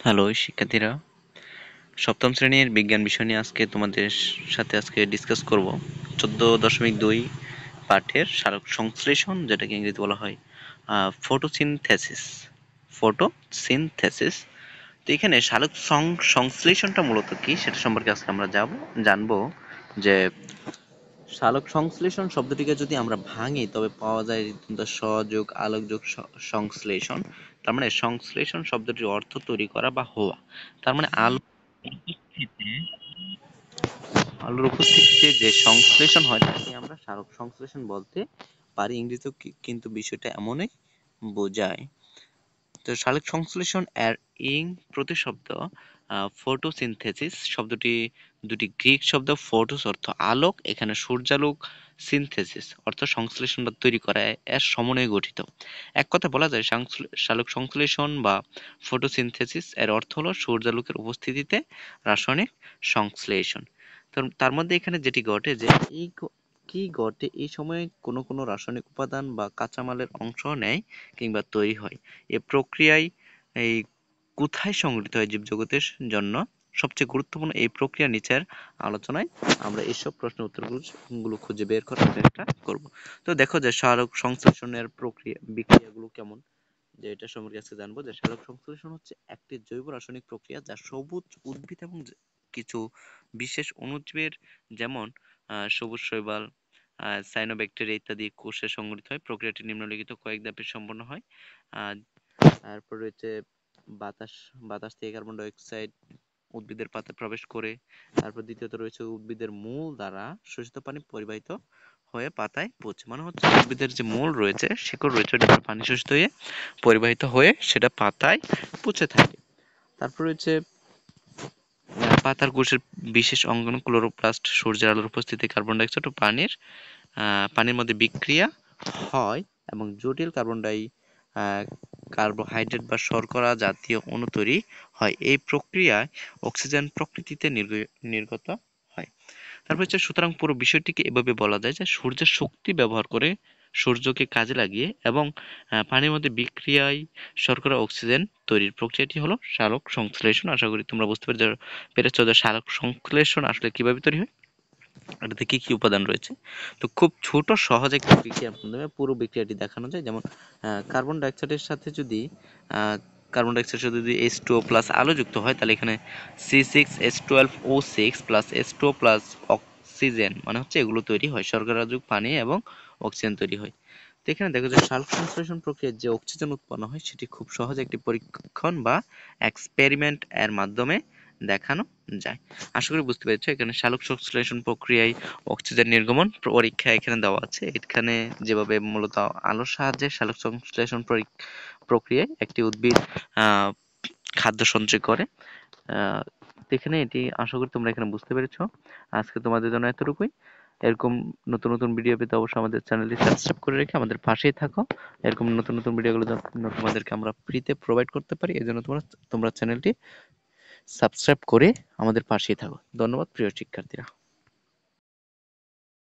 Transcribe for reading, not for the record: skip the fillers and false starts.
Hello শিক্ষার্থীরা, সপ্তম শ্রেণীর বিজ্ঞান বিষয় নিয়ে তোমাদের সাথে ডিসকাস করব 14.2 পাঠের সালোক সংশ্লেষণ, যেটাকে ইংরেজিতে বলা হয় ফটোসিনথেসিস। ফটোসিনথেসিস। তো এখানে সালোক সংশ্লেষণটা মূলত কি সেটা সম্পর্কে আজকে আমরা জানবো যে সালোক সংশ্লেষণ শব্দটিকে যদি আমরা ভাঙি তবে পাওয়া যায় সযোগ আলোকযোগ সংশ্লেষণ। তার মানে সংশ্লেষণ শব্দটির অর্থ তৈরি করা বা হওয়া। তার মানে আলোর উপস্থিতিতে যে সংশ্লেষণ হয় তাকে আমরা সালোক সংশ্লেষণ বলতে পারি। ইংরেজিতেও কিন্তু বিষয়টা এমনই বোঝায়। তো সালোক সংশ্লেষণ এর প্রতিশব্দ ফটোসিনথেসিস শব্দটি দুটি গ্রিক শব্দ। ফটোস অর্থ আলোক, এখানে সূর্যালোক, সিনথেসিস অর্থ সংশ্লেষণটা তৈরি করা, এর সমন্বয়ে গঠিত। এক কথা বলা যায় সালোক সংশ্লেষণ বা ফটোসিনথেসিস এর অর্থ হলো সূর্যালোকের উপস্থিতিতে রাসায়নিক সংশ্লেষণ। তো তার মধ্যে এখানে যেটি ঘটে যে এই কি ঘটে, এই সময়ে কোনো কোনো রাসায়নিক উপাদান বা কাঁচামালের অংশ নেয় কিংবা তৈরি হয়। এ প্রক্রিয়ায় এই কোথায় সংঘটিত হয় জীবজগতের জন্য সবচেয়ে গুরুত্বপূর্ণ এই প্রক্রিয়া নিচের আলোচনায় আমরা এইসব প্রশ্নের উত্তরগুলো খুঁজে বের করার চেষ্টা করব। তো দেখো যে সালোক সংশ্লেষণের বিক্রিয়াগুলো কেমন, যে এটা সম্পর্কে আজকে জানবো। যে সালোক সংশ্লেষণ হচ্ছে একটি জৈব রাসায়নিক প্রক্রিয়া যা সবুজ উদ্ভিদ এবং কিছু বিশেষ অণুজীবের যেমন সবুজ শৈবাল, সায়ানোব্যাকটেরিয়া ইত্যাদি কোষে সংঘটিত হয়। প্রক্রিয়াটি নিম্নলিখিত কয়েক ধাপে সম্পন্ন হয়। আহ, তারপর রয়েছে বাতাস বাতাস থেকে কার্বন ডাই অক্সাইড উদ্ভিদের পাতায় প্রবেশ করে। তারপর দ্বিতীয়ত রয়েছে উদ্ভিদের মূল দ্বারা শোষিত পানি পরিবাহিত হয়ে পাতায় পৌঁছে। মানে হচ্ছে উদ্ভিদের যে মূল রয়েছে, শিকড় রয়েছে, ওটা পানি শোষিত হয়ে পরিবাহিত হয়ে সেটা পাতায় পৌঁছে থাকে। তারপর রয়েছে পাতার কোষের বিশেষ অঙ্গন ক্লোরোপ্লাস্ট সূর্যের আলোর উপস্থিতিতে কার্বন ডাই অক্সাইড ও পানির মধ্যে বিক্রিয়া হয় এবং জটিল কার্বোহাইড্রেট বা শর্করা জাতীয় অণু তৈরি হয়। এই প্রক্রিয়ায় অক্সিজেন প্রকৃতিতে নির্গত হয়। তারপর হচ্ছে, সুতরাং পুরো বিষয়টিকে এভাবে বলা যায় যে সূর্যের শক্তি ব্যবহার করে, সূর্যকে কাজে লাগিয়ে এবং পানির মধ্যে বিক্রিয়ায় শর্করা অক্সিজেন তৈরির প্রক্রিয়াটি হলো সালোক সংশ্লেষণ। আশা করি তোমরা বুঝতে পেরেছো যে সালোক সংশ্লেষণ আসলে কিভাবে তৈরি হয়, এটাতে কি কি উপাদান রয়েছে। তো খুব ছোট সহজ একটা বিক্রিয়ার মাধ্যমে পুরো বিক্রিয়াটি দেখানো যায়। যেমন কার্বন ডাইঅক্সাইডের সাথে যদি H2O প্লাস আলো যুক্ত হয়, তাহলে এখানে C6H12O6 plus H2O plus oxygen মানে হচ্ছে এগুলো তৈরি হয়, শর্করাযুক্ত পানি এবং অক্সিজেন তৈরি হয়। তো এখানে দেখো যে সালোক সংশ্লেষণ প্রক্রিয়ায় যে অক্সিজেন উৎপন্ন হয় সেটি খুব সহজে একটি পরীক্ষণ বা এক্সপেরিমেন্ট এর মাধ্যমে দেখানো যায়। আশা করি বুঝতে পেরেছো। এখানে সালোক সংশ্লেষণ প্রক্রিয়ায় অক্সিজেন নির্গমন পরীক্ষা এখানে দেওয়া আছে। এখানে যেভাবে মূলত আলোর সাহায্যে সালোক সংশ্লেষণ প্রক্রিয়ায় একটি উদ্ভিদ খাদ্য সঞ্চয় করে। এখানে এটি আশা করি তোমরা এখানে বুঝতে পেরেছো। আজকে তোমাদের জন্য এতটুকুই। এরকম নতুন নতুন ভিডিও পেতে অবশ্যই আমাদের চ্যানেলটি সাবস্ক্রাইব করে রেখে আমাদের পাশেই থাকো। এরকম নতুন নতুন ভিডিওগুলো যেন তোমাদেরকে আমরা ফ্রিতে প্রোভাইড করতে পারি, এই জন্য তোমরা চ্যানেলটি সাবস্ক্রাইব করে আমাদের পাশেই থাকো। ধন্যবাদ প্রিয় শিক্ষার্থীরা।